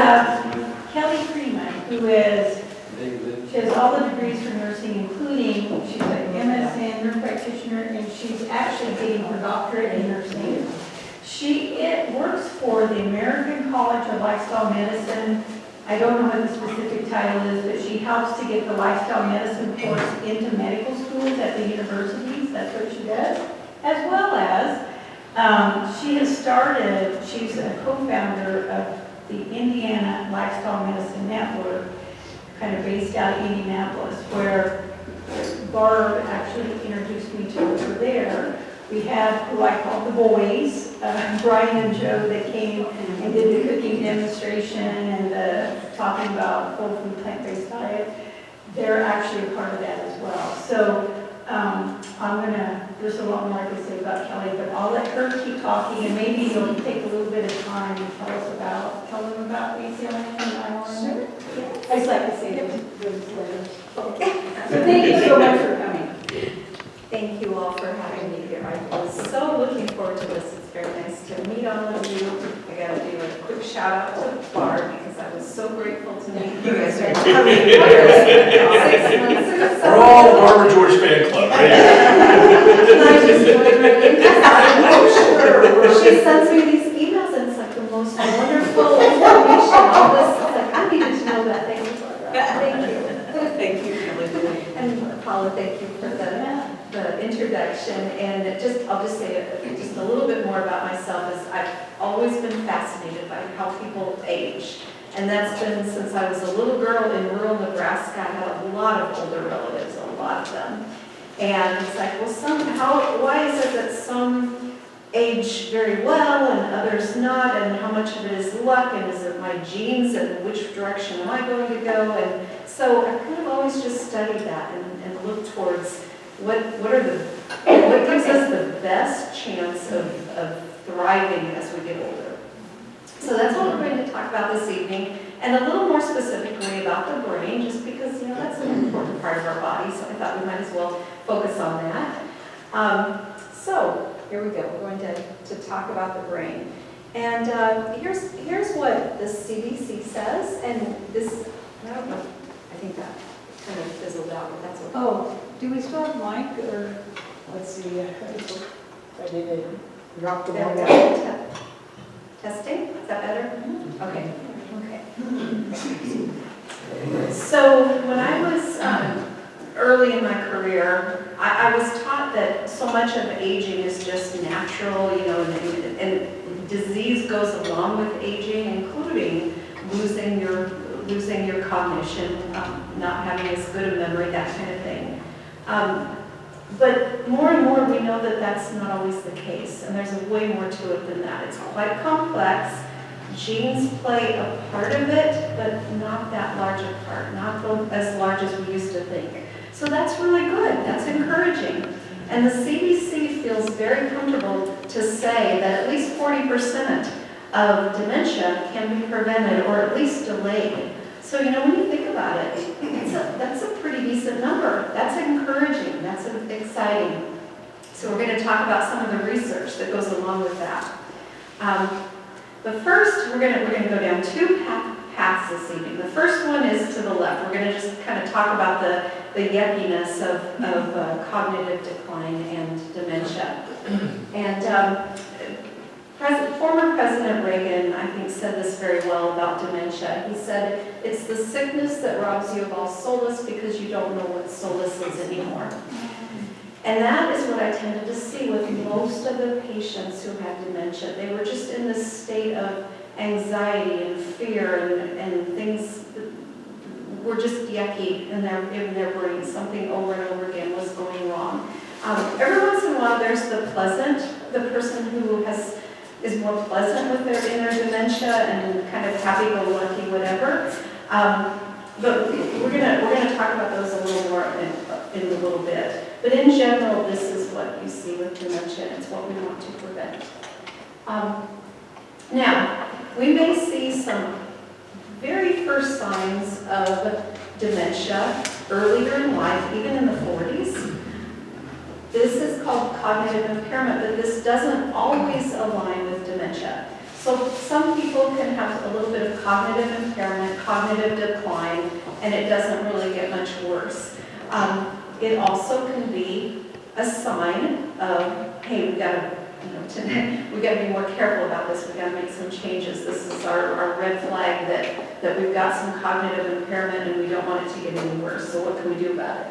have Kelly Freeman, who is, she has all the degrees for nursing, including, she's an MSN nurse practitioner, and she's actually getting her doctorate in nursing. She works for the American College of Lifestyle Medicine. I don't know what the specific title is, but she helps to get the lifestyle medicine course into medical schools at the universities. That's what she does. As well as, she has started, she's a co-founder of the Indiana Lifestyle Medicine Network, kind of based out of Indianapolis, where Barb actually introduced me to her there. We had who I call the boys, Brian and Joe, that came and did the cooking demonstration and the talking about whole food plant-based diet. They're actually a part of that as well. So there's a lot more I could say about Kelly, but I'll let her keep talking, and maybe you'll take a little bit of time and tell them about ACLM and IRM. Sure. I just like to say those letters. So thank you so much for coming. Thank you all for having me here. I was so looking forward to this. It's very nice to meet all of you. I got to do a quick shout out to Barb because I was so grateful to meet you guys. 6 months or so. We're all Barbara George fan club, right? I just joined right into that. I'm sure. She sends me these emails and it's like the most wonderful information. All this, it's like, I needed to know that. Thank you, Barbara. Thank you. Thank you, Kelly. And Paula, thank you for the introduction. And I'll just say just a little bit more about myself. Is I've always been fascinated by how people age. And that's been since I was a little girl in rural Nebraska. I had a lot of older relatives, a lot of them. And it's like, well, why is it that some age very well and others not, and how much of it is luck, and is it my genes, and which direction am I going to go? And so I kind of always just studied that and looked towards what gives us the best chance of thriving as we get older. So that's what we're going to talk about this evening, and a little more specifically about the brain, just because that's an important part of our body. So I thought we might as well focus on that. So here we go. We're going to talk about the brain. And here's what the CDC says. And this, I don't know, I think that kind of fizzled out, but that's okay. Oh, do we still have mic, or let's see, I did drop the There we one. go. Testing? Is that better? Okay. So when I was early in my career, I was taught that so much of aging is just natural, and disease goes along with aging, including losing your cognition, not having as good a memory, that kind of thing. But more and more we know that that's not always the case, and there's way more to it than that. It's quite complex. Genes play a part of it, but not that large a part, not as large as we used to think. So that's really good. That's encouraging. And the CDC feels very comfortable to say that at least 40% of dementia can be prevented or at least delayed. So, when you think about it, that's a pretty decent number. That's encouraging. That's exciting. So we're going to talk about some of the research that goes along with that. But first, we're going to go down two paths this evening. The first one is to the left. We're going to just kind of talk about the yuckiness of cognitive decline and dementia. And former President Reagan, I think, said this very well about dementia. He said, it's the sickness that robs you of all solace because you don't know what solace is anymore. And that is what I tended to see with most of the patients who had dementia. They were just in this state of anxiety and fear, and things were just yucky in their brain. Something over and over again was going wrong. Every once in a while, there's the person who is more pleasant with their inner dementia and kind of happy-go-lucky, whatever. But we're gonna talk about those a little more in a little bit. But in general, this is what you see with dementia. It's what we want to prevent. Now, we may see some very first signs of dementia earlier in life, even in the 40s. This is called cognitive impairment, but this doesn't always align with dementia. So some people can have a little bit of to cognitive impairment, cognitive decline, and it doesn't really get much worse. It also can be a sign of, hey, we got to be more careful about this. We got to make some changes. This is our red flag that we've got some cognitive impairment and we don't want it to get any worse. So what can we do about it?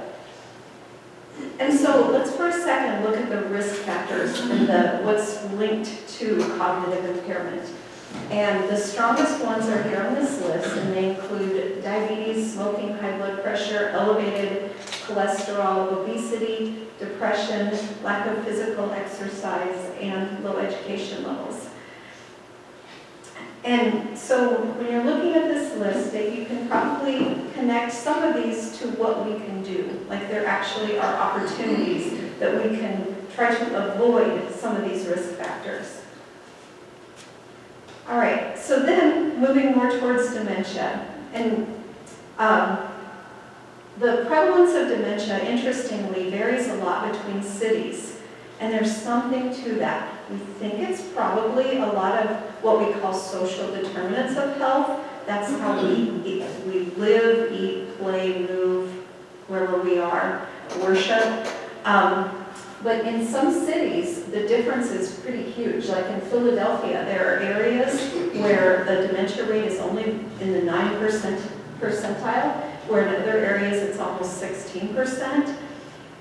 And so let's for a second look at the risk factors and what's linked to cognitive impairment. And the strongest ones are here on this list, and they include diabetes, smoking, high blood pressure, elevated cholesterol, obesity, depression, lack of physical exercise, and low education levels. And so when you're looking at this list, you can probably connect some of these to what we can do. Like there actually are opportunities that we can try to avoid some of these risk factors. All right, so then moving more towards dementia. And the prevalence of dementia, interestingly, varies a lot between cities. And there's something to that. We think it's probably a lot of what we call social determinants of health. That's how we live, eat, play, move, wherever we are, worship. But in some cities, the difference is pretty huge. Like in Philadelphia, there are areas where the dementia rate is only in the 9% percentile, where in other areas it's almost 16%.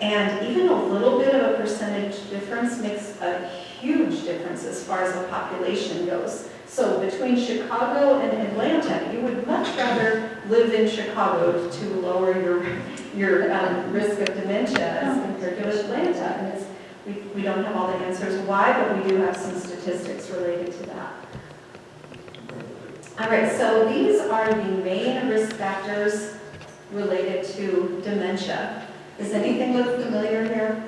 And even a little bit of a percentage difference makes a huge difference as far as the population goes. So between Chicago and Atlanta, you would much rather live in Chicago to lower your risk of dementia as compared to Atlanta. And we don't have all the answers why, but we do have some statistics related to that. All right, so these are the main risk factors related to dementia. Does anything look familiar here?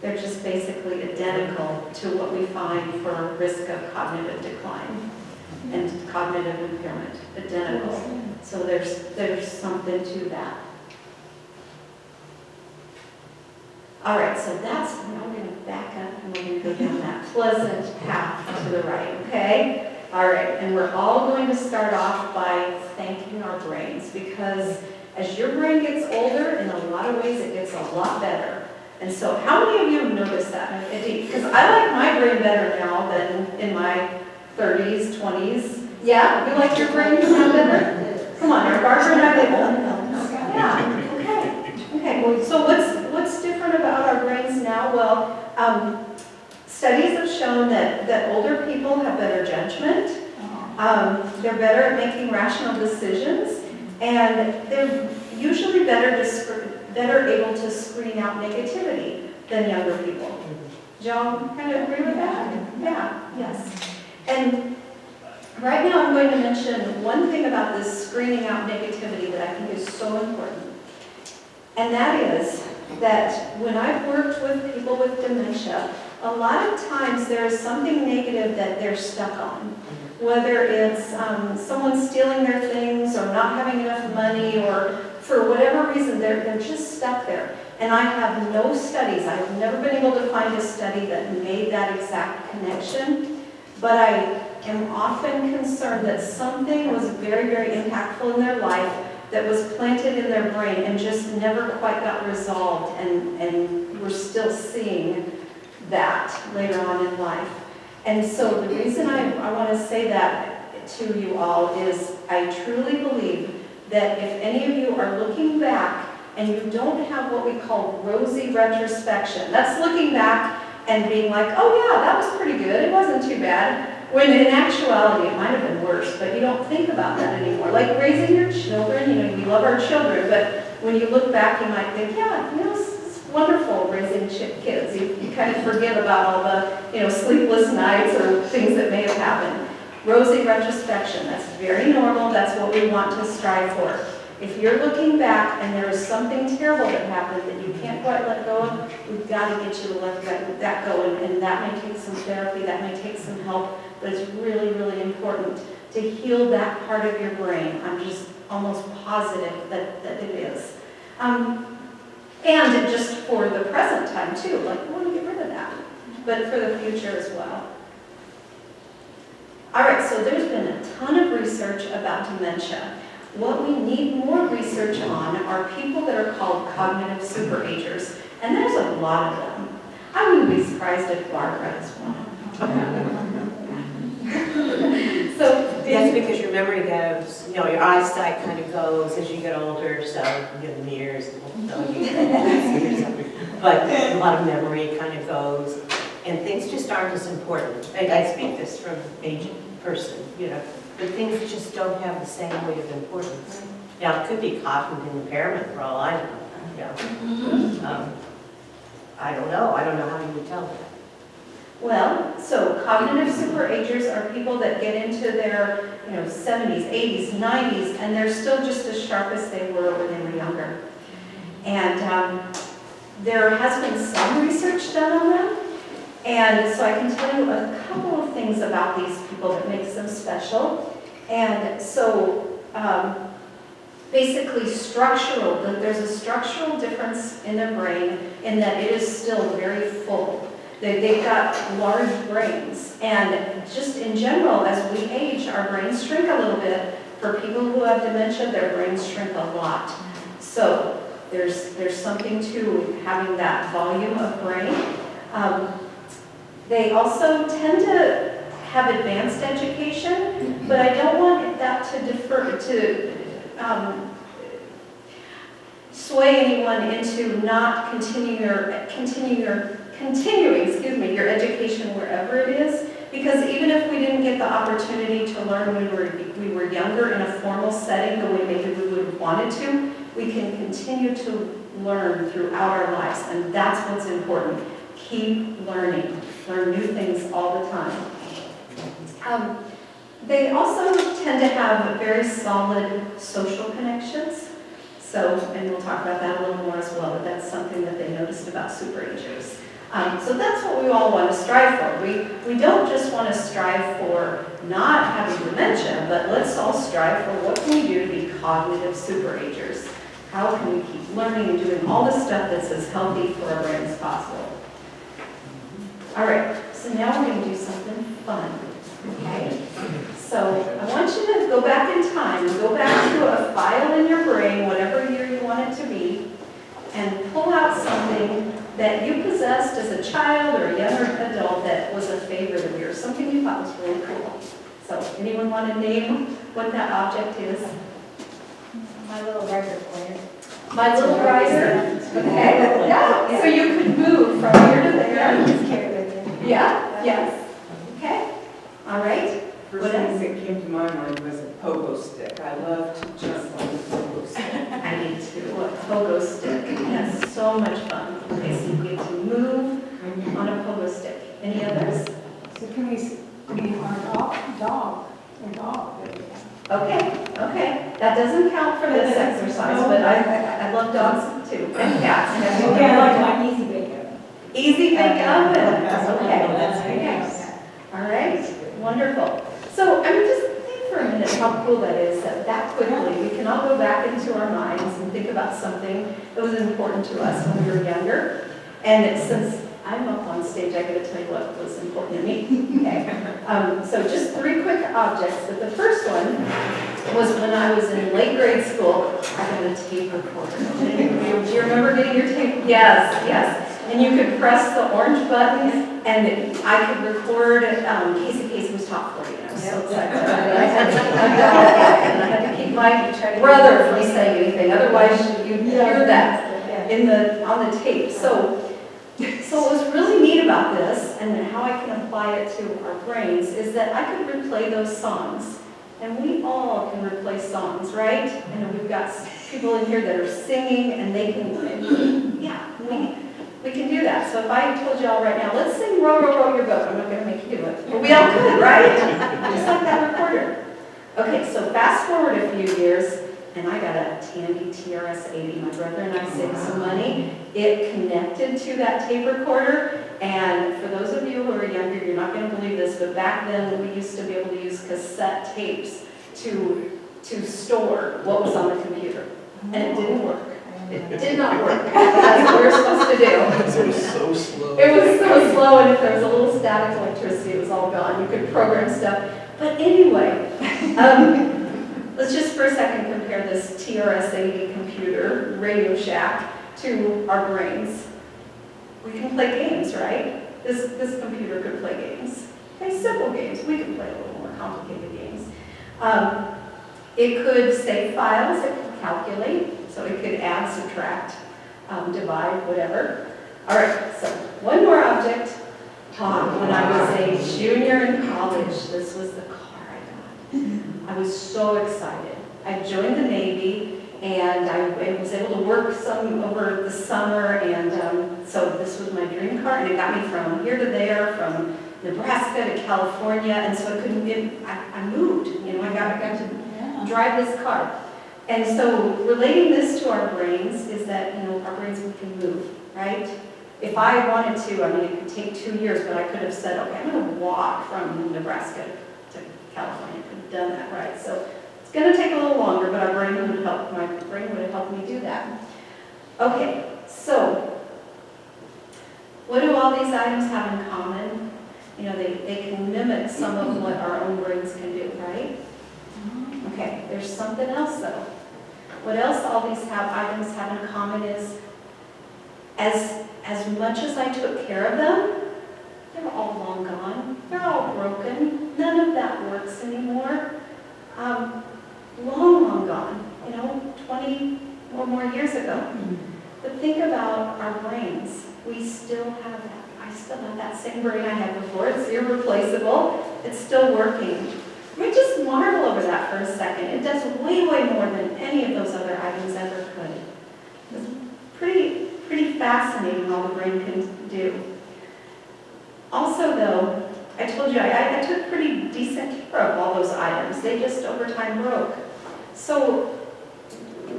They're just basically identical to what we find for risk of cognitive decline and cognitive impairment. Identical. So there's something to that. All right, so now we're going to back up and we're going to go down that pleasant path to the right, okay? All right, and we're all going to start off by thanking our brains, because as your brain gets older, in a lot of ways it gets a lot better. And so how many of you have noticed that? Because I like my brain better now than in my 30s, 20s. Yeah? You like your brain now better? Come on, are Barbara and I able? Yeah, okay. Well, so what's different about our brains now? Well, studies have shown that older people have better judgment. They're better at making rational decisions. And they're usually better able to screen out negativity than younger people. Joan, kind of agree with that? Yeah, yes. And right now I'm going to mention one thing about this screening out negativity that I think is so important. And that is that when I've worked with people with dementia, a lot of times there is something negative that they're stuck on. Whether it's someone stealing their things or not having enough money, or for whatever reason, they're just stuck there. And I have no studies. I've never been able to find a study that made that exact connection. But I am often concerned that something was very, very impactful in their life that was planted in their brain and just never quite got resolved. And we're still seeing that later on in life. And so the reason I want to say that to you all is I truly believe that if any of you are looking back and you don't have what we call rosy retrospection, that's looking back and being like, oh yeah, that was pretty good, it wasn't too bad, when in actuality it might have been worse, but you don't think about that anymore. Like raising your children, we love our children, but when you look back you might think, yeah, it's wonderful raising kids. You kind of forget about all the sleepless nights or things that may have happened. Rosy retrospection, that's very normal. That's what we want to strive for. If you're looking back and there is something terrible that happened that you can't quite let go of, we've got to get you to let that go. And that may take some therapy, that may take some help, but it's really, really important to heal that part of your brain. I'm just almost positive that it is. And just for the present time too, like we want to get rid of that, but for the future as well. All right, so there's been a ton of research about dementia. What we need more research on are people that are called cognitive superagers, and there's a lot of them. I wouldn't be surprised if Barbara is one. So That's because your memory goes, you know, your eyesight kind of goes as you get older, so you get mirrors, but a lot of memory kind of goes, and things just aren't as important. I speak this from aged person, you know, but things just don't have the same weight of importance. Now, it could be cognitive impairment for all I know, yeah. I don't know how you would tell that. well, so cognitive superagers are people that get into their, 70s, 80s, 90s, and they're still just as sharp as they were when they were younger. And there has been some research done on them, and so I can tell you a couple of things about these people that makes them special. And so basically there's a structural difference in their brain in that it is still very full. They've got large brains, and just in general, as we age, our brains shrink a little bit. For people who have dementia, their brains shrink a lot. So there's something to having that volume of brain. They also tend to have advanced education, but I don't want that to sway anyone into not continuing your education wherever it is, because even if we didn't get the opportunity to learn when we were younger in a formal setting the way maybe we would have wanted to, we can continue to learn throughout our lives, and that's what's important. Keep learning. Learn new things all the time. They also tend to have very solid social connections. So, and we'll talk about that a little more as well, but that's something that they noticed about superagers. So that's what we all want to strive for. We don't just want to strive for not having dementia, but let's all strive for what can we do to be cognitive superagers. How can we keep learning and doing all the stuff that's as healthy for our brain as possible? All right, so now we're going to do something fun, okay? So I want you to go back in time, go back to a file in your brain, whatever year you want it to be, and pull out something that you possessed as a child or a younger adult that was a favorite of yours, something you thought was really cool. So anyone want to name what that object is? My little record player. My little riser. Okay. Yeah. So you could move from here to there. Just carry it with you. Yeah. Yes. Okay. All right. First thing that came to my mind was a pogo stick. I love to jump on the pogo stick. I need to. A pogo stick. That's so much fun. Okay, so you get to move on a pogo stick. Any others? So can we our dog. Okay. Okay. That doesn't count for this exercise, but I love dogs too and cats. Okay, I like my easy bake. Easy bake oven. Okay. That's Okay. All right. Wonderful. So, I mean, just think for a minute how cool that is that quickly we can all go back into our minds and think about something that was important to us when we were younger. And since I'm up on stage, I got to tell you what was important to me. Okay. So just 3 quick objects. But the first one was when I was in late grade school, I got a tape recorder. Do you remember getting your tape? Yes, yes. And you could press the orange button, and I could record. Casey was top 40. I was so excited. And I had to keep my brother from saying anything, otherwise you'd hear that on the tape. So what was really neat about this, and how I can apply it to our brains, is that I could replay those songs. And we all can replay songs, right? And we've got people in here that are singing, and they can, yeah, we can do that. So if I told y'all right now, let's sing Row, Row, Row Your Boat, I'm not going to make you do it. But we all could, right? Just like that recorder. Okay, so fast forward a few years, and I got a Tandy TRS-80. My brother and I saved some money. It connected to that tape recorder, and for those of you who are younger, you're not going to believe this, but back then we used to be able to use cassette tapes to store what was on the computer, and it didn't work. It did not work. That's what we were supposed to do. It was so slow. It was so slow, and if there was a little static electricity, it was all gone. You could program stuff. But anyway, let's just for a second compare this TRS-80 computer, Radio Shack, to our brains. We can play games, right? This computer could play games. Okay, simple games. We can play a little more complicated games. It could save files, it could calculate, so it could add, subtract, divide, whatever. All right, so one more object. When I was a junior in college, this was the car I got. I was so excited. I joined the Navy, and I was able to work some over the summer, and so this was my dream car, and it got me from here to there, from Nebraska to California, and so I moved, I got to drive this car. And so relating this to our brains is that, our brains, we can move, right? If I wanted to, it could take 2 years, but I could have said, okay, I'm going to walk from Nebraska to California. I could have done that, right? So it's going to take a little longer, but my brain would have helped me do that. Okay, so what do all these items have in common? They can mimic some of what our own brains can do, right? Okay, there's something else though. What else all these items have in common is, as much as I took care of them, they're all long gone. They're all broken. None of that works anymore. Long gone, 20 or more years ago. But think about our brains. We still have that. I still have that same brain I had before. It's irreplaceable. It's still working. Let me just marvel over that for a second. It does way more than any of those other items ever could. It's pretty fascinating all the brain can do. Also though, I told you I took pretty decent care of all those items. They just over time broke. So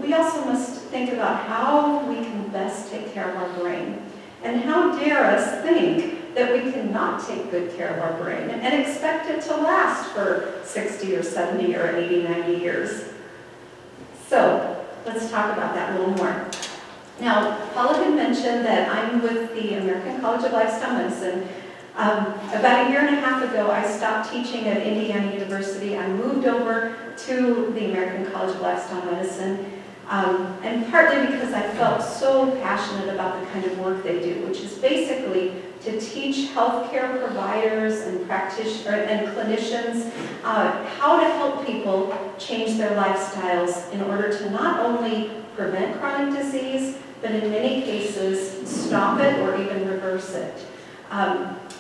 we also must think about how we can best take care of our brain. And how dare us think that we cannot take good care of our brain and expect it to last for 60 or 70 or 80, 90 years. So let's talk about that a little more. Now, Paula had mentioned that I'm with the American College of Lifestyle Medicine. About a year and a half ago, I stopped teaching at Indiana University. I moved over to the American College of Lifestyle Medicine. And partly because I felt so passionate about the kind of work they do, which is basically to teach healthcare providers and practitioners and clinicians how to help people change their lifestyles in order to not only prevent chronic disease, but in many cases stop it or even reverse it.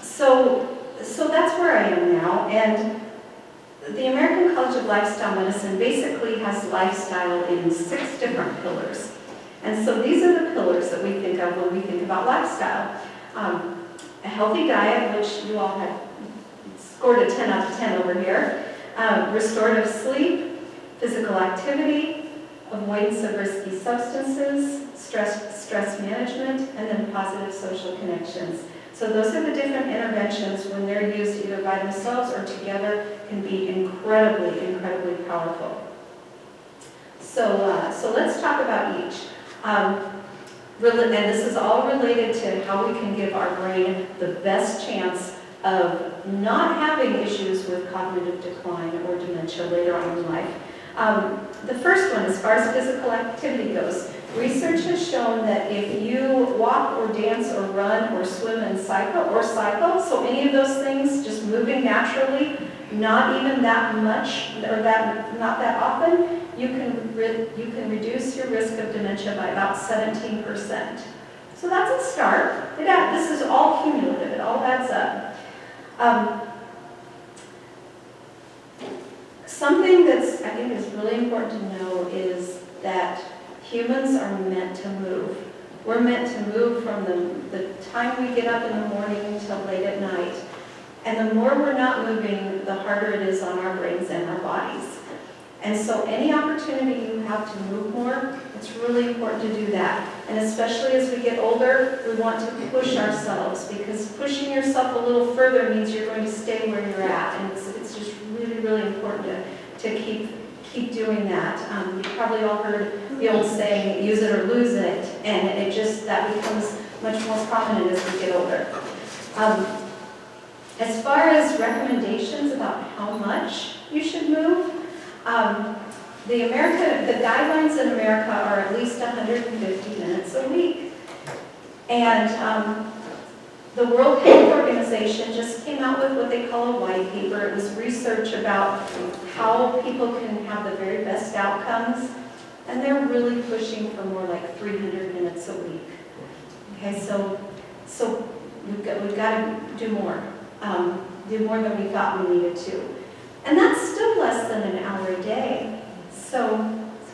So that's where I am now. And the American College of Lifestyle Medicine basically has lifestyle in 6 different pillars. And so these are the pillars that we think of when we think about lifestyle. A healthy diet, which you all have scored a 10 out of 10 over here. Restorative sleep, physical activity, avoidance of risky substances, stress management, and then positive social connections. So those are the different interventions when they're used either by themselves or together can be incredibly powerful. So let's talk about each. And this is all related to how we can give our brain the best chance of not having issues with cognitive decline or dementia later on in life. The first one, as far as physical activity goes, research has shown that if you walk or dance or run or swim and cycle, so any of those things, just moving naturally, not even that much or not that often, you can reduce your risk of dementia by about 17%. So that's a start. This is all cumulative. It all adds up. Something that's I think is really important to know is that humans are meant to move. We're meant to move from the time we get up in the morning till late at night. And the more we're not moving, the harder it is on our brains and our bodies. And so any opportunity you have to move more, it's really important to do that. And especially as we get older, we want to push ourselves because pushing yourself a little further means you're going to stay where you're at. And it's just really important to keep doing that. You've probably all heard the old saying, use it or lose it. And that becomes much more prominent as we get older. As far as recommendations about how much you should move, the guidelines in America are at least 150 minutes a week. And the World Health Organization just came out with what they call a white paper. It was research about how people can have the very best outcomes, and they're really pushing for more like 300 minutes a week. Okay, so we've got to do more than we thought we needed to, and that's still less than an hour a day. So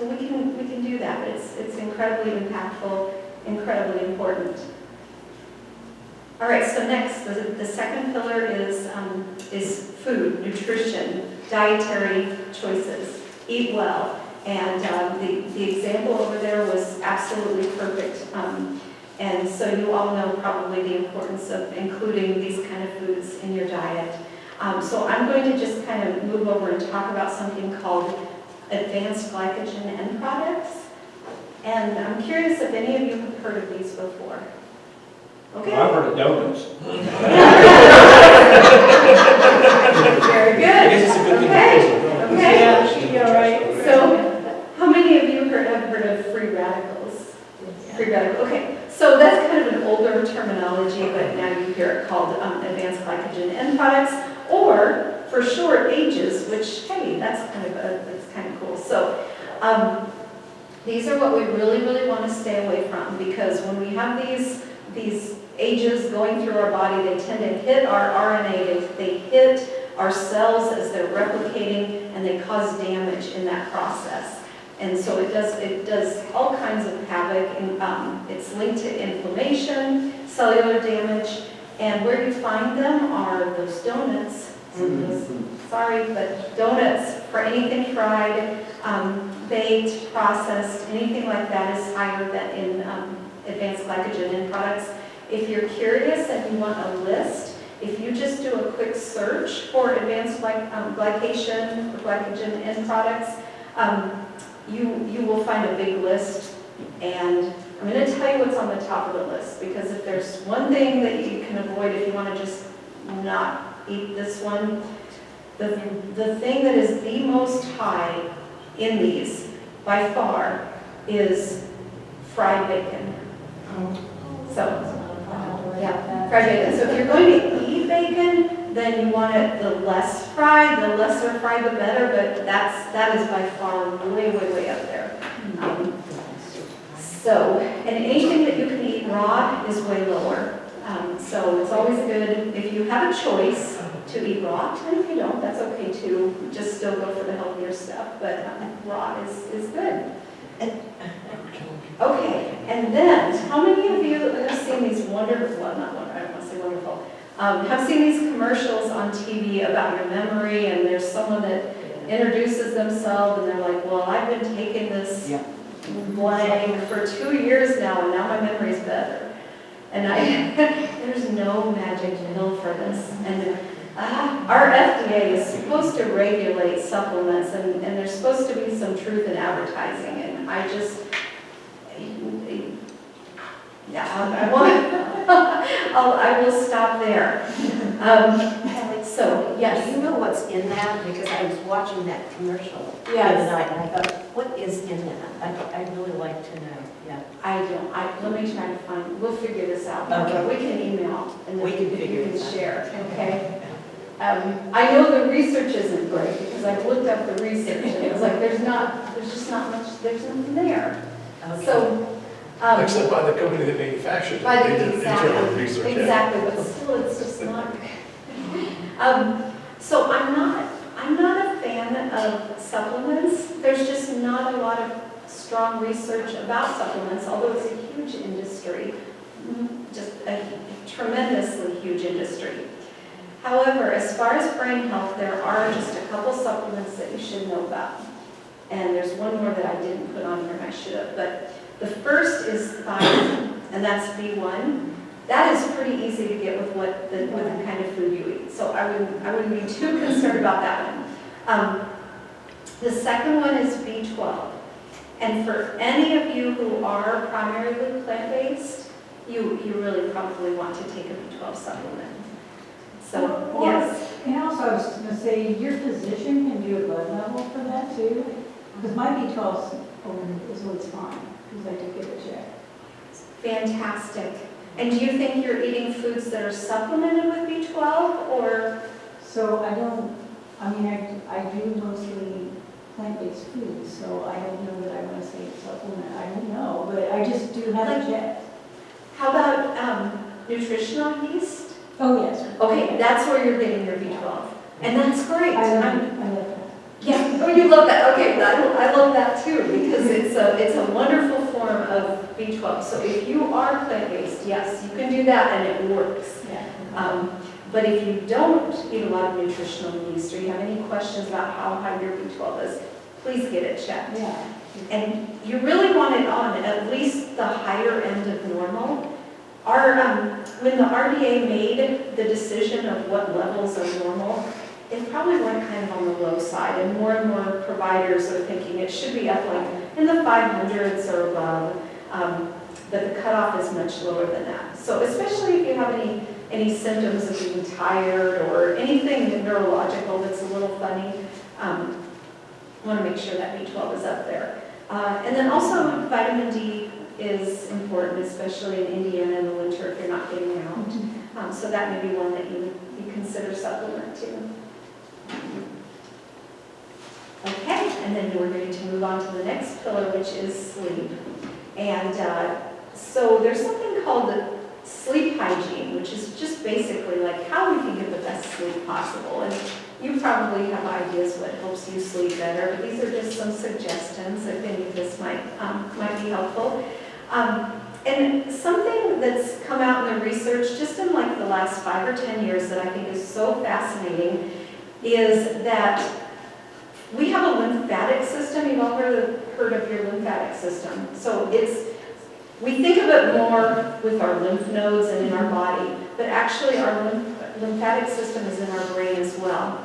we can do that. But it's incredibly impactful, incredibly important. All right, so next, the second pillar is food, nutrition, dietary choices, eat well. And the example over there was absolutely perfect. And so you all know probably the importance of including these kind of foods in your diet. So I'm going to just kind of move over and talk about something called advanced glycogen end products. And I'm curious if any of you have heard of these before. Okay. Well, I've heard of donuts. Very good. I guess it's a good thing. Okay. Yeah, right. So, how many of you have heard of free radicals? Free radical. Okay. So that's kind of an older terminology, but now you hear it called advanced glycogen end products, or for short, AGEs, which hey, that's kind of cool. So. These are what we really want to stay away from, because when we have these AGEs going through our body, they tend to hit our RNA, they hit our cells as they're replicating, and they cause damage in that process. And so it does all kinds of havoc, and it's linked to inflammation, cellular damage, and where you find them are those donuts. Sorry, but donuts, for anything fried, baked, processed, anything like that is higher than in advanced glycogen end products. If you're curious and you want a list, if you just do a quick search for advanced glycogen end products, you will find a big list. And I'm going to tell you what's on the top of the list, because if there's one thing that you can avoid if you want to just not eat this one, the thing that is the most high in these, by far, is fried bacon. So, yeah, fried bacon. So if you're going to eat bacon, then you want it the less fried, the lesser fried, the better, but that is by far way up there. And anything that you can eat raw is way lower. So it's always good if you have a choice to eat raw, and if you don't, that's okay too. Just still go for the healthier stuff, but raw is good. Okay, and then, how many of you have seen these wonderful, well, not wonderful, I don't want to say wonderful, have seen these commercials on TV about your memory, and there's someone that introduces themselves, and they're like, well, I've been taking this blank for 2 years now, and now my memory's better. And there's no magic pill for this. And our FDA is supposed to regulate supplements, and there's supposed to be some truth in advertising. And I just, I will stop there. So, yes. Do you know what's in that? Because I was watching that commercial the Yes. other night, and I thought, what is in that? I'd really like to know. Yeah. I don't. Let me try to find. We'll figure this out. Okay. We can email and We can then figure you can this out. share. Okay. I know the research isn't great because I've looked up the research and it was like there's just not much. There's nothing there. Okay. So. Except by the company that manufactures it. By They the did internal research. exactly, but still, it's just not. So I'm not a fan of supplements. There's just not a lot of strong research about supplements, although it's a huge industry, just a tremendously huge industry. However, as far as brain health, there are just a couple supplements that you should know about. And there's one more that I didn't put on here, and I should have. But the first is thiamine, and that's B1. That is pretty easy to get with the kind of food you eat. So I wouldn't be too concerned about that one. The second one is B12. And for any of you who are primarily plant-based, you really probably want to take a B12 supplement. So, Or- yes. And also, I was just gonna say, your physician can do a blood level for that too, because my B12 is always fine, because I do get it checked. Fantastic. And do you think you're eating foods that are supplemented with B12 or? So I do mostly plant-based foods, so I don't know that I want to say supplement, I don't know, but I just do have it checked. How about nutritional yeast? Oh, yes. Okay, that's where you're getting your B12. And that's great. I love that. Yeah, oh, you love that. Okay, I love that too because it's a wonderful form of B12. So if you are plant-based, yes, you can do that and it works. Yeah. But if you don't eat a lot of nutritional yeast or you have any questions about how high your B12 is, please get it checked. Yeah. And you really want it on at least the higher end of normal. When the RDA made the decision of what levels are normal, it probably went kind of on the low side, and more providers are thinking it should be up like in the 500s or above, but the cutoff is much lower than that. So especially if you have any symptoms of being tired or anything neurological that's a little funny, want to make sure that B12 is up there. And then also vitamin D is important, especially in Indiana in the winter if you're not getting out. So that may be one that you consider supplement too. Okay, and then we're going to move on to the next pillar, which is sleep. And so there's something called sleep hygiene, which is just basically like how we can get the best sleep possible. And you probably have ideas what helps you sleep better, but these are just some suggestions if any of this might be helpful. And something that's come out in the research just in like the last 5 or 10 years that I think is so fascinating is that we have a lymphatic system. You've all heard of your lymphatic system. So we think of it more with our lymph nodes and in our body, but actually our lymphatic system is in our brain as well.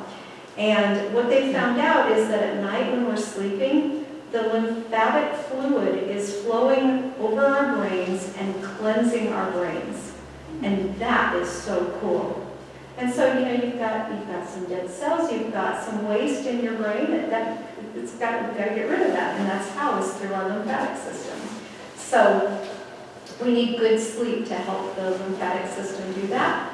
And what they found out is that at night when we're sleeping, the lymphatic fluid is flowing over our brains and cleansing our brains. And that is so cool. And so, you've got some dead cells, you've got some waste in your brain, we've got to get rid of that, and that's housed through our lymphatic system. So we need good sleep to help the lymphatic system do that.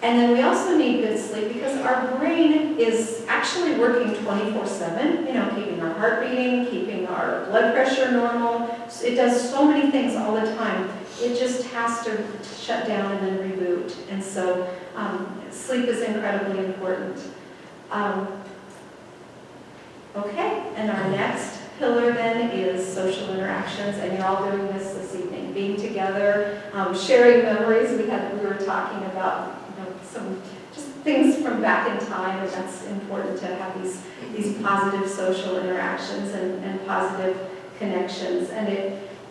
And then we also need good sleep because our brain is actually working 24/7, keeping our heart beating, keeping our blood pressure normal. It does so many things all the time. It just has to shut down and then reboot. And so sleep is incredibly important. Okay, and our next pillar then is social interactions, and you're all doing this evening, being together, sharing memories. We were talking about some just things from back in time, and that's important to have these positive social interactions and positive connections. And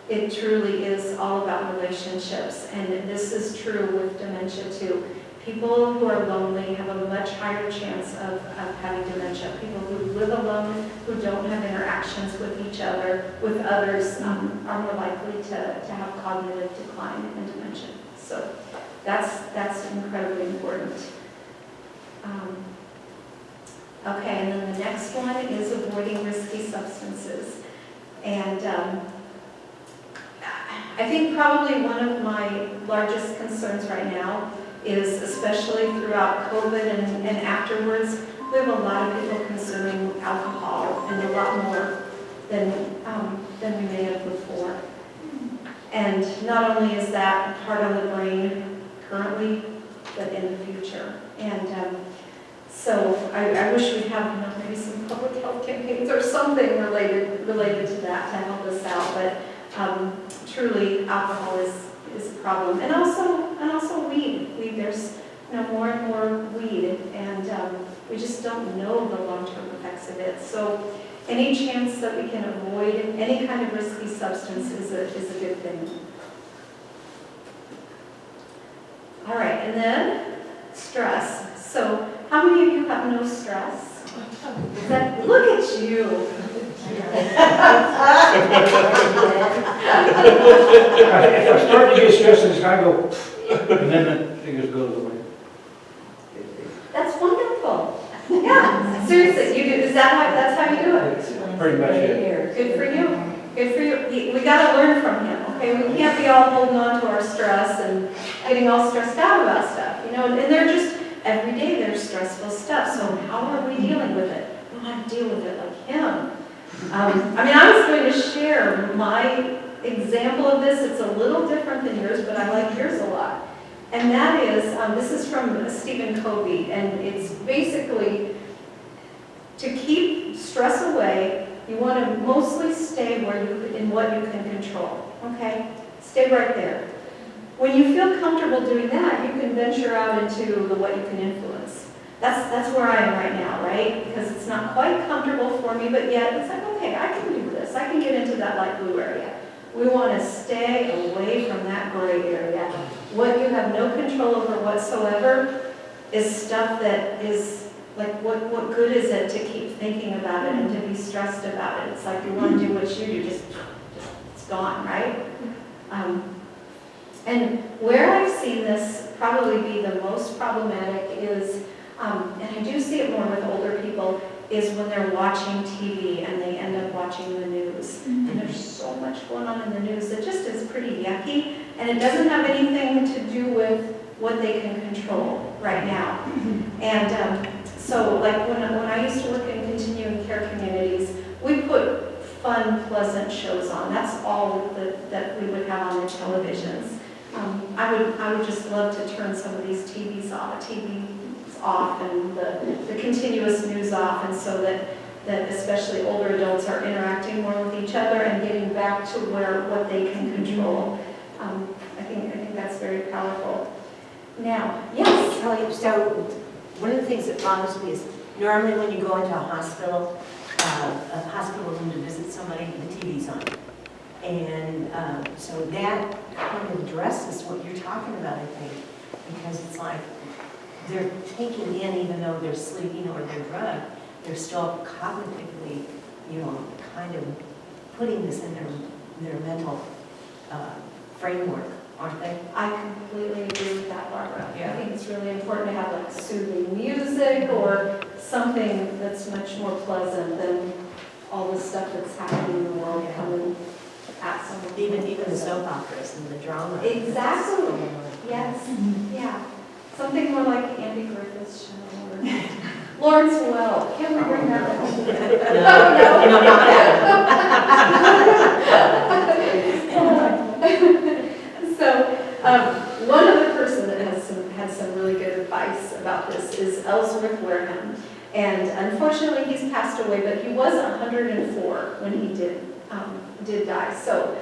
it truly is all about relationships, and this is true with dementia too. People who are lonely have a much higher chance of having dementia. People who live alone, who don't have interactions with each other, with others, are more likely to have cognitive decline and dementia. So that's incredibly important. Okay, and then the next one is avoiding risky substances. And I think probably one of my largest concerns right now is, especially throughout COVID and afterwards, we have a lot of people consuming alcohol, and a lot more than we may have before. And not only is that hard on the brain currently, but in the future. And so I wish we'd have maybe some public health campaigns or something related to that to help us out. But truly, alcohol is a problem, and also weed. There's more and more weed, and we just don't know the long-term effects of it. So any chance that we can avoid any kind of risky substance is a good thing. All right, and then stress. So how many of you have no stress? Look at you. If I start to get stressed, it's gotta go, and then it just goes away. That's wonderful. Yeah, seriously, you do, that's how you do it? Pretty much it. Good for you. Good for you. We gotta learn from him, okay? We can't be all holding on to our stress and getting all stressed out about stuff, you know? And they're just, every day there's stressful stuff, so how are we dealing with it? We want to deal with it like him. I mean, I was going to share my example of this. It's a little different than yours, but I like yours a lot. And that is, this is from Stephen Covey, and it's basically to keep stress away, you want to mostly stay in what you can control, okay? Stay right there. When you feel comfortable doing that, you can venture out into what you can influence. That's where I am right now, right? Because it's not quite comfortable for me, but yet it's like, okay, I can do this. I can get into that light blue area. We want to stay away from that gray area. What you have no control over whatsoever is stuff that is like, what good is it to keep thinking about it and to be stressed about it? It's like you want to do what you do, just it's gone, right? And where I've seen this probably be the most problematic is, and I do see it more with older people, is when they're watching TV and they end up watching the news. And there's so much going on in the news that just is pretty yucky, and it doesn't have anything to do with what they can control right now. And so like when I used to work in continuing care communities, we put fun, pleasant shows on. That's all that we would have on the televisions. I would just love to turn some of these TVs off and the continuous news off, and so that especially older adults are interacting more with each other and getting back to what they can control. I think that's very powerful. Now, yes? Kelly, so one of the things that bothers me is normally when you go into a hospital room to visit somebody, the TV's on. And so that kind of addresses what you're talking about, I think, because it's like they're taking in, even though they're sleeping or they're drugged, they're still cognitively, kind of putting this in their mental framework, aren't they? I completely agree with that, Barbara. Yeah. I think it's really important to have like soothing music or something that's much more pleasant than all the stuff that's happening in the world coming at someone. Even the soap operas and the drama. Exactly. Yes. Yeah. Something more like Andy Griffith's show or Lawrence Welk. Can we bring that up? No, not that. So, one other person that had some really good advice about this is Ellsworth Wareham. And unfortunately, he's passed away, but he was 104 when he did die. So,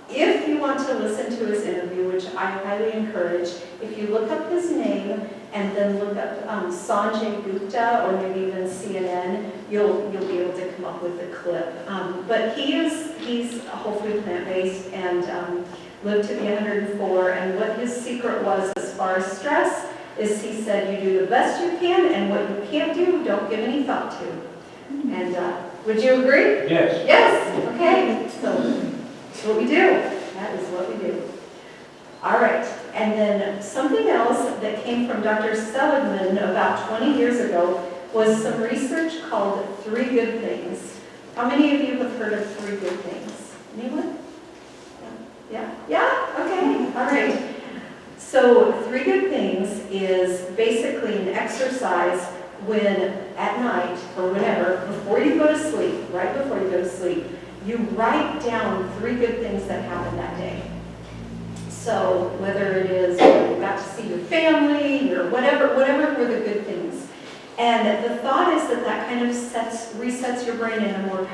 if you want to listen to his interview, which I highly encourage, if you look up his name and then look up Sanjay Gupta or maybe even CNN, you'll be able to come up with the clip. But he's hopefully plant-based and lived to be 104. And what his secret was as far as stress is he said you do the best you can, and what you can't do, don't give any thought to. And would you agree? Yes. Yes. Okay. So. That's what we do. That is what we do. All right. And then something else that came from Dr. Seligman about 20 years ago was some research called 3 Good Things. How many of you have heard of 3 Good Things? Anyone? Yeah? Yeah? Okay. All right. So 3 Good Things is basically an exercise when at night or whenever, before you go to sleep, right before you go to sleep, you write down 3 good things that happened that day. So whether it is you got to see your family or whatever were the good things. And the thought is that kind of resets your brain in a more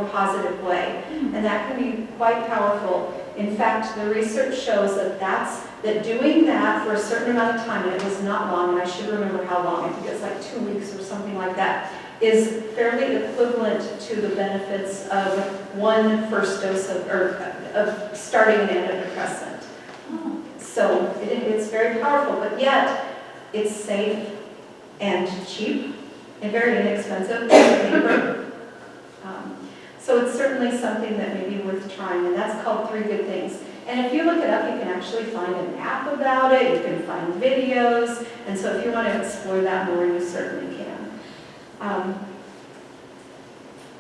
positive way. And that can be quite powerful. In fact, the research shows that doing that for a certain amount of time, and it was not long, and I should remember how long, I think it's like 2 weeks or something like that, is fairly equivalent to the benefits of 1 first dose of starting an antidepressant. So it's very powerful, but yet it's safe and cheap and very inexpensive paper. So it's certainly something that may be worth trying, and that's called 3 Good Things. And if you look it up, you can actually find an app about it, you can find videos, and so if you want to explore that more, you certainly can.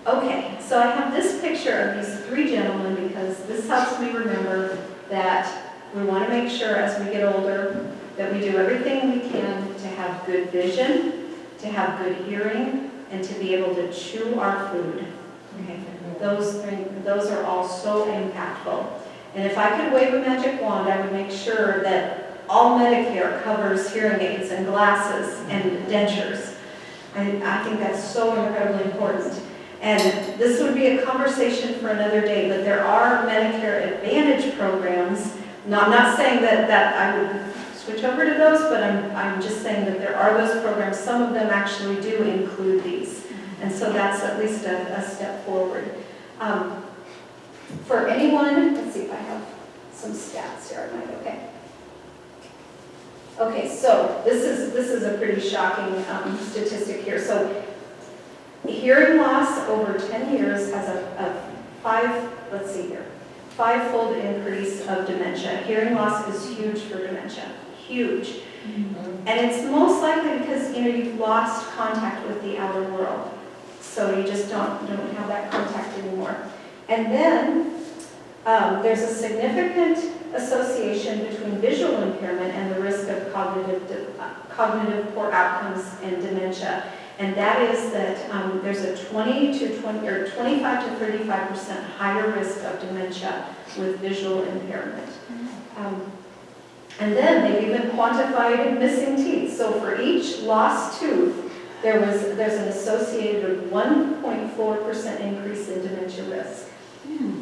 Okay, so I have this picture of these three gentlemen because this helps me remember that we want to make sure as we get older that we do everything we can to have good vision, to have good hearing, and to be able to chew our food. Okay, those are all so impactful. And if I could wave a magic wand, I would make sure that all Medicare covers hearing aids and glasses and dentures. I think that's so incredibly important. And this would be a conversation for another day, but there are Medicare Advantage programs. Now, I'm not saying that I would switch over to those, but I'm just saying that there are those programs. Some of them actually do include these. And so that's at least a step forward. For anyone, let's see if I have some stats here. Am I okay? Okay, so this is a pretty shocking statistic here. So hearing loss over 10 years has a five-fold increase of dementia. Hearing loss is huge for dementia, huge. And it's most likely because you've lost contact with the outer world. So you just don't have that contact anymore. And then there's a significant association between visual impairment and the risk of cognitive poor outcomes and dementia. And that is that there's a 25 to 35% higher risk of dementia with visual impairment. And then they've even quantified missing teeth. So for each lost tooth, there's an associated 1.4% increase in dementia risk.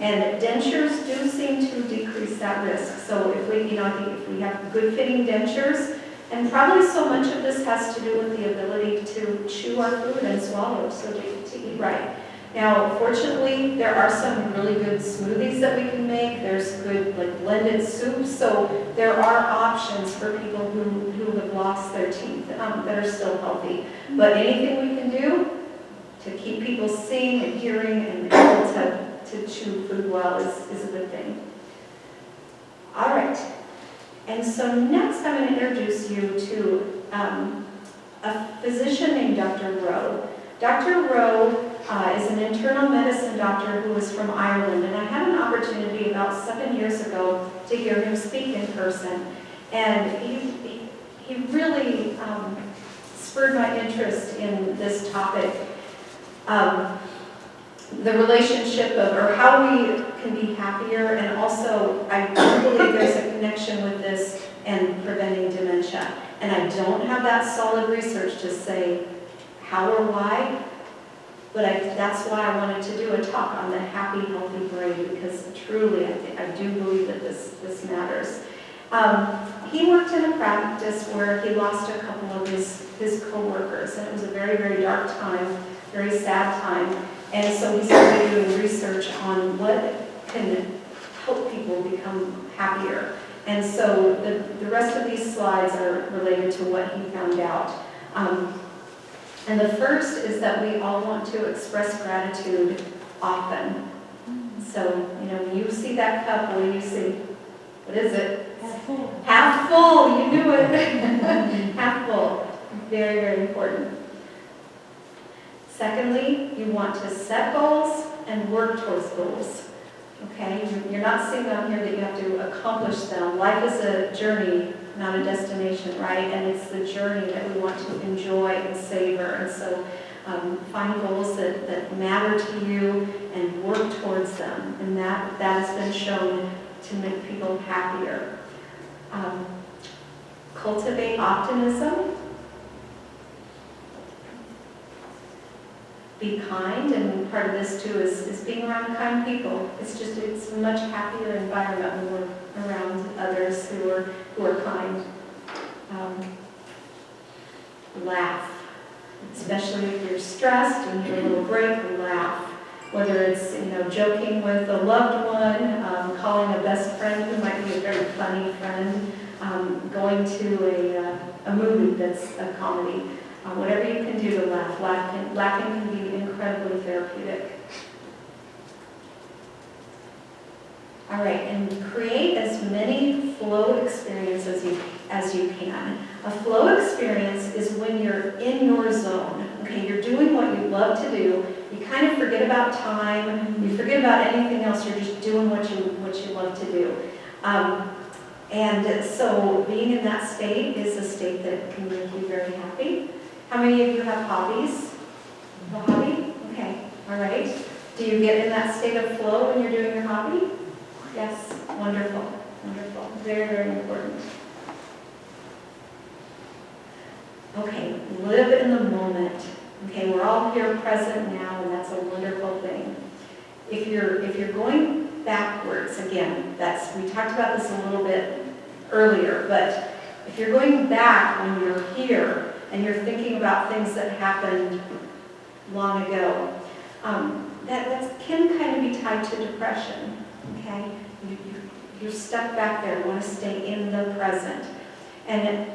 And dentures do seem to decrease that risk. So if we, I think if we have good fitting dentures, and probably so much of this has to do with the ability to chew our food and swallow, so to eat right. Now, fortunately, there are some really good smoothies that we can make. There's good blended soups. So there are options for people who have lost their teeth that are still healthy. But anything we can do to keep people seeing and hearing and able to chew food well is a good thing. All right. And so next I'm going to introduce you to a physician named Dr. Rowe. Dr. Rowe is an internal medicine doctor who is from Ireland, and I had an opportunity about 7 years ago to hear him speak in person. And he really spurred my interest in this topic. The relationship or how we can be happier, and also I do believe there's a connection with this and preventing dementia. And I don't have that solid research to say how or why, but that's why I wanted to do a talk on the happy, healthy brain, because truly I do believe that this matters. He worked in a practice where he lost a couple of his co-workers, and it was a very, very dark time, very sad time. And so he started doing research on what can help people become happier. And so the rest of these slides are related to what he found out. And the first is that we all want to express gratitude often. So, when you see that cup, what do you see? What is it? Half full. Half full, you knew it. Half full. Very, very important. Secondly, you want to set goals and work towards goals. Okay? You're not seeing on here that you have to accomplish them. Life is a journey, not a destination, right? And it's the journey that we want to enjoy and savor. And so find goals that matter to you and work towards them. And that has been shown to make people happier. Cultivate optimism. Be kind, and part of this too is being around kind people. It's a much happier environment when we're around others who are kind. Laugh, especially if you're stressed and you need a little break. Laugh, whether it's joking with a loved one, calling a best friend who might be a very funny friend, going to a movie that's a comedy. Whatever you can do to laugh. Laughing can be incredibly therapeutic. All right, and create as many flow experiences as you can. A flow experience is when you're in your zone. Okay, you're doing what you love to do. You kind of forget about time. You forget about anything else. You're just doing what you love to do. And so being in that state is a state that can make you very happy. How many of you have hobbies? A hobby? Okay, all right. Do you get in that state of flow when you're doing your hobby? Yes, wonderful, wonderful. Very, very important. Okay, live in the moment. Okay, we're all here present now, and that's a wonderful thing. If you're going backwards, again, we talked about this a little bit earlier, but if you're going back when you're here and you're thinking about things that happened long ago, that can kind of be tied to depression. Okay, you're stuck back there. You want to stay in the present. And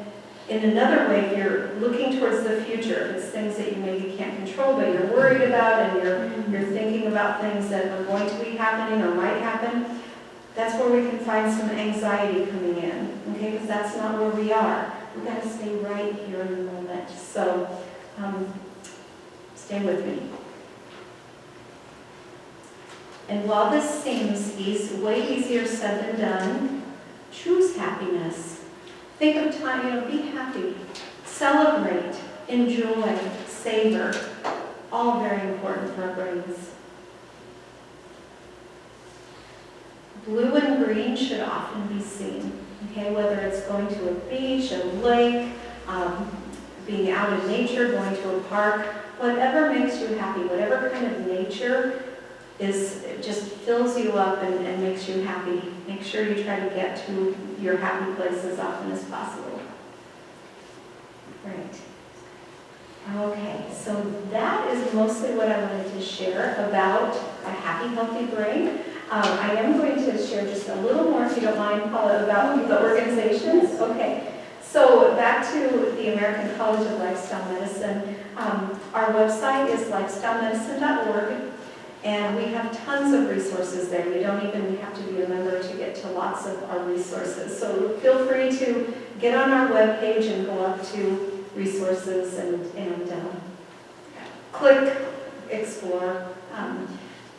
in another way, if you're looking towards the future, if it's things that you maybe can't control, but you're worried about, and you're thinking about things that are going to be happening or might happen, that's where we can find some anxiety coming in. Okay, because that's not where we are. We've got to stay right here in the moment. So stay with me. And while this seems way easier said than done, choose happiness. Think of time, be happy. Celebrate, enjoy, savor. All very important for our brains. Blue and green should often be seen. Okay, whether it's going to a beach, a lake, being out in nature, going to a park, whatever makes you happy, whatever kind of nature just fills you up and makes you happy. Make sure you try to get to your happy place as often as possible. Right. Okay, so that is mostly what I wanted to share about a happy, healthy brain. I am going to share just a little more, if you don't mind, Paula, about the organizations. Okay, so back to the American College of Lifestyle Medicine. Our website is lifestylemedicine.org. And we have tons of resources there. You don't even have to be a member to get to lots of our resources. So feel free to get on our webpage and go up to resources and click explore.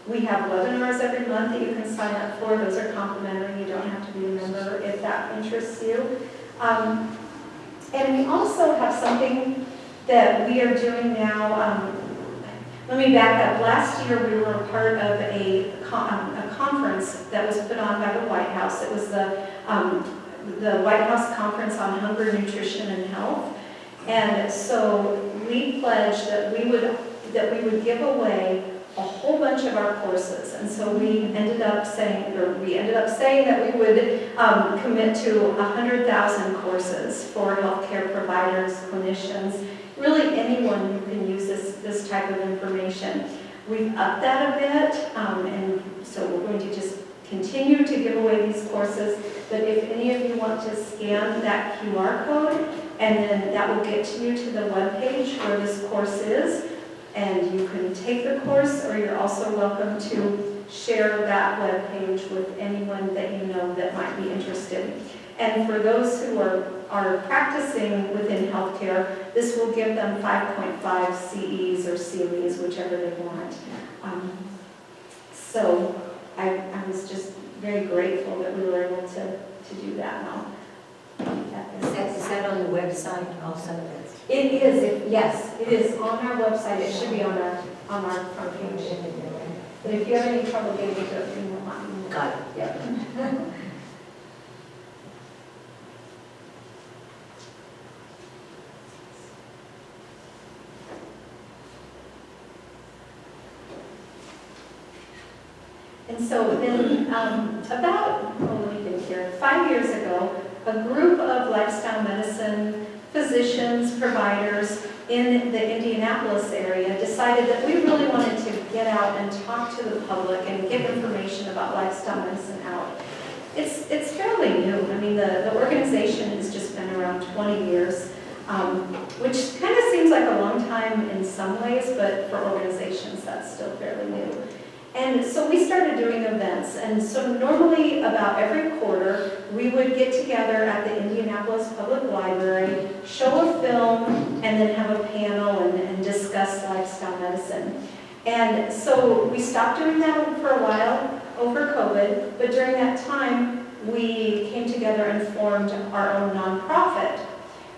We have webinars every month that you can sign up for. Those are complimentary. You don't have to be a member if that interests you. And we also have something that we are doing now. Let me back up. Last year, we were a part of a conference that was put on by the White House. It was the White House Conference on Hunger, Nutrition, and Health. And so we pledged that we would give away a whole bunch of our courses. And so we ended up saying that we would commit to 100,000 courses for healthcare providers, clinicians, really anyone who can use this type of information. We've upped that a bit, and so we're going to just continue to give away these courses. But if any of you want to scan that QR code, and then that will get you to the webpage where this course is, and you can take the course, or you're also welcome to share that webpage with anyone that you know that might be interested. And for those who are practicing within healthcare, this will give them 5.5 CEs or CMEs, whichever they want. So I was just very grateful that we were able to do that now. Is that on the website also? It is, yes, it is on our website. It should be on our front page. But if you have any trouble getting to it, you will not. Got it. Yep. And so then let me think here, 5 years ago, a group of lifestyle medicine physicians, providers in the Indianapolis area decided that we really wanted to get out and talk to the public and get information about lifestyle medicine out. It's fairly new. I mean, the organization has just been around 20 years, which kind of seems like a long time in some ways, but for organizations, that's still fairly new. And so we started doing events, and so normally about every quarter, we would get together at the Indianapolis Public Library, show a film, and then have a panel and discuss lifestyle medicine. And so we stopped doing that for a while over COVID, but during that time, we came together and formed our own nonprofit.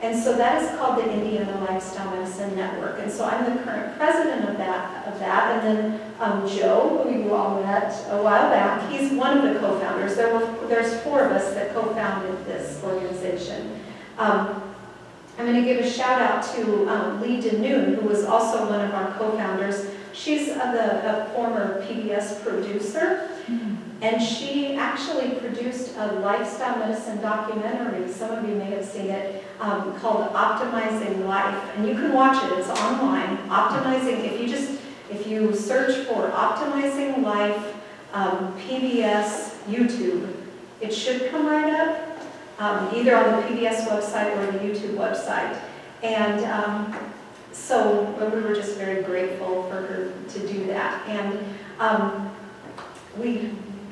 And so that is called the Indiana Lifestyle Medicine Network. And so I'm the current president of that. And then Joe, who you all met a while back, he's one of the co-founders. There's 4 of us that co-founded this organization. I'm going to give a shout out to Lee DeNoon, who was also one of our co-founders. She's a former PBS producer. And she actually produced a lifestyle medicine documentary, some of you may have seen it, called Optimizing Life. And you can watch it, it's online. Optimizing, if you search for Optimizing Life, PBS, YouTube, it should come right up, either on the PBS website or the YouTube website. And so we were just very grateful for her to do that. And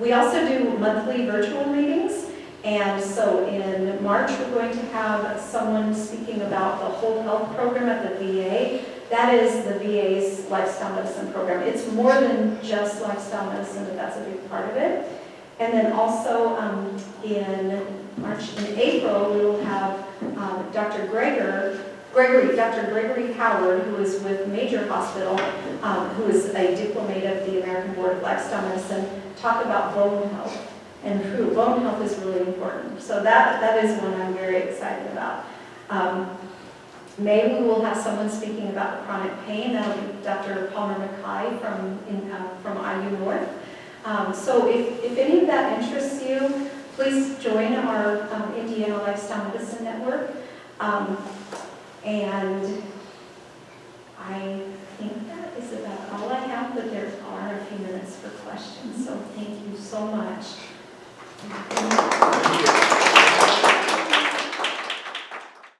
we also do monthly virtual meetings, and so in March we're going to have someone speaking about the whole health program at the VA. That is the VA's lifestyle medicine program. It's more than just lifestyle medicine, but that's a big part of it. And then also in April, we will have Dr. Gregory Howard, who is with Major Hospital, who is a diplomate of the American Board of Lifestyle Medicine, talk about bone health. And bone health is really important. So that is one I'm very excited about. May we will have someone speaking about chronic pain. That'll be Dr. Palmer McKay from IU North. So if any of that interests you, please join our Indiana Lifestyle Medicine Network. And I think that is about all I have, but there are a few minutes for questions, so thank you so much.